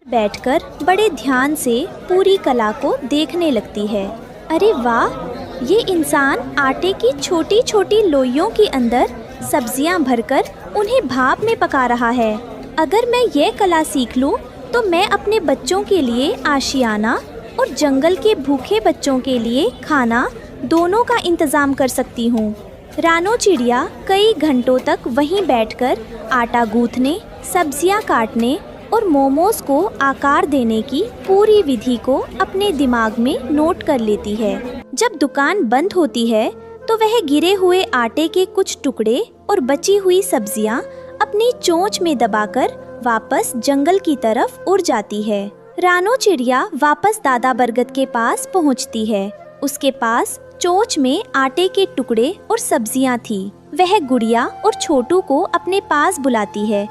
बैठकर बड़े ध्यान से पूरी कला को देखने लगती है। अरे वाह! ये इंसान आटे की छोटी छोटी लोइयों के अंदर सब्जियां भरकर उन्हें भाप में पका रहा है। अगर मैं ये कला सीख लूं तो मैं अपने बच्चों के लिए आशियाना और जंगल के भूखे बच्चों के लिए खाना दोनों का इंतजाम कर सकती हूँ। रानो चिड़िया कई घंटों तक वहीं बैठकर आटा गूंथने, सब्जियां काटने और मोमोज को आकार देने की पूरी विधि को अपने दिमाग में नोट कर लेती है। जब दुकान बंद होती है तो वह गिरे हुए आटे के कुछ टुकड़े और बची हुई सब्जियां अपनी चोंच में दबाकर वापस जंगल की तरफ उड़ जाती है। रानो चिड़िया वापस दादा बरगद के पास पहुंचती है। उसके पास चोंच में आटे के टुकड़े और सब्जियां थी। वह गुड़िया और छोटू को अपने पास बुलाती है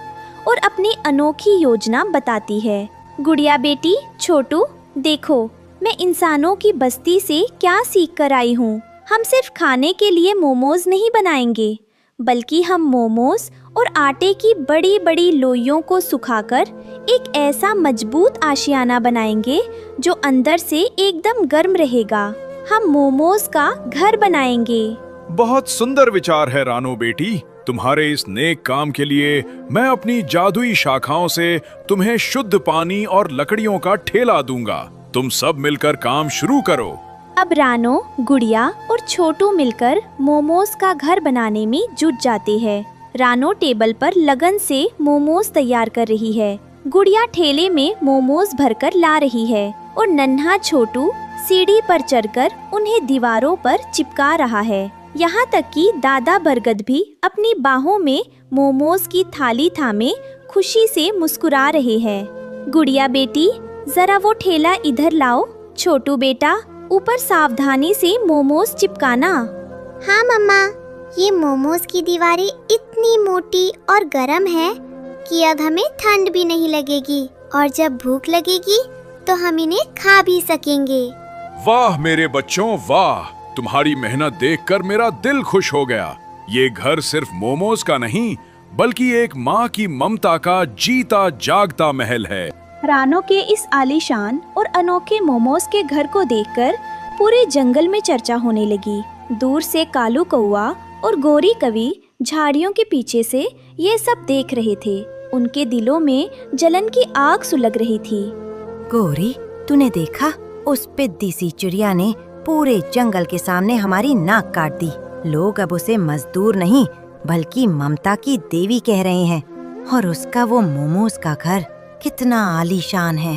और अपनी अनोखी योजना बताती है। गुड़िया बेटी, छोटू, देखो मैं इंसानों की बस्ती से क्या सीख कर आई हूँ। हम सिर्फ खाने के लिए मोमोज नहीं बनाएंगे, बल्कि हम मोमोज और आटे की बड़ी बड़ी लोइयों को सुखाकर एक ऐसा मजबूत आशियाना बनाएंगे जो अंदर से एकदम गर्म रहेगा। हम मोमोज का घर बनाएंगे। बहुत सुंदर विचार है रानो बेटी। तुम्हारे इस नेक काम के लिए मैं अपनी जादुई शाखाओं से तुम्हें शुद्ध पानी और लकड़ियों का ठेला दूंगा। तुम सब मिलकर काम शुरू करो। अब रानो, गुड़िया और छोटू मिलकर मोमोज का घर बनाने में जुट जाते हैं। रानो टेबल पर लगन से मोमोज तैयार कर रही है। गुड़िया ठेले में मोमोज भरकर ला रही है और नन्हा छोटू सीढ़ी पर चढ़कर उन्हें दीवारों पर चिपका रहा है। यहाँ तक कि दादा बरगद भी अपनी बाहों में मोमोज की थाली थामे खुशी से मुस्कुरा रहे हैं। गुड़िया बेटी, जरा वो ठेला इधर लाओ। छोटू बेटा, ऊपर सावधानी से मोमोज चिपकाना। हाँ मम्मा, ये मोमोज की दीवारें इतनी मोटी और गर्म है कि अब हमें ठंड भी नहीं लगेगी और जब भूख लगेगी तो हम इन्हें खा भी सकेंगे। वाह मेरे बच्चों, वाह! तुम्हारी मेहनत देखकर मेरा दिल खुश हो गया। ये घर सिर्फ मोमोज का नहीं, बल्कि एक माँ की ममता का जीता जागता महल है। रानो के इस आलीशान और अनोखे मोमोज के घर को देखकर पूरे जंगल में चर्चा होने लगी। दूर से कालू कौआ और गोरी कवि झाड़ियों के पीछे से ये सब देख रहे थे। उनके दिलों में जलन की आग सुलग रही थी। गोरी, तूने देखा? उस पिद्दी सी चिड़िया ने पूरे जंगल के सामने हमारी नाक काट दी। लोग अब उसे मजदूर नहीं बल्कि ममता की देवी कह रहे हैं। और उसका वो मोमोज का घर कितना आलीशान है।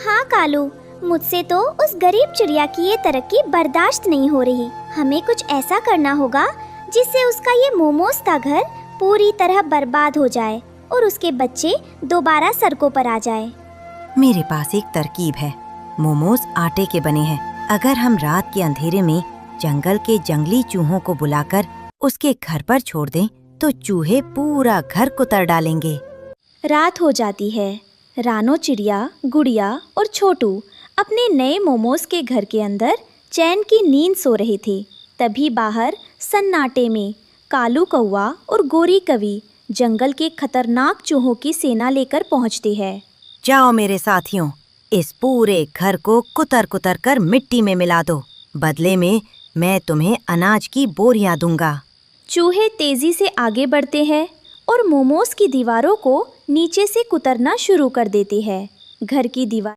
हाँ कालू, मुझसे तो उस गरीब चिड़िया की ये तरक्की बर्दाश्त नहीं हो रही। हमें कुछ ऐसा करना होगा जिससे उसका ये मोमोज का घर पूरी तरह बर्बाद हो जाए और उसके बच्चे दोबारा सड़कों पर आ जाए। मेरे पास एक तरकीब है। मोमोज आटे के बने हैं। अगर हम रात के अंधेरे में जंगल के जंगली चूहों को बुलाकर उसके घर पर छोड़ दें तो चूहे पूरा घर कुतर डालेंगे। रात हो जाती है। रानो चिड़िया, गुड़िया और छोटू अपने नए मोमोज के घर के अंदर चैन की नींद सो रहे थे। तभी बाहर सन्नाटे में कालू कौआ और गोरी कवि जंगल के खतरनाक चूहों की सेना लेकर पहुंचते हैं। जाओ मेरे साथियों, इस पूरे घर को कुतर कुतर कर मिट्टी में मिला दो। बदले में मैं तुम्हें अनाज की बोरियां दूंगा। चूहे तेजी से आगे बढ़ते हैं और मोमोज की दीवारों को नीचे से कुतरना शुरू कर देते हैं। घर की दीवार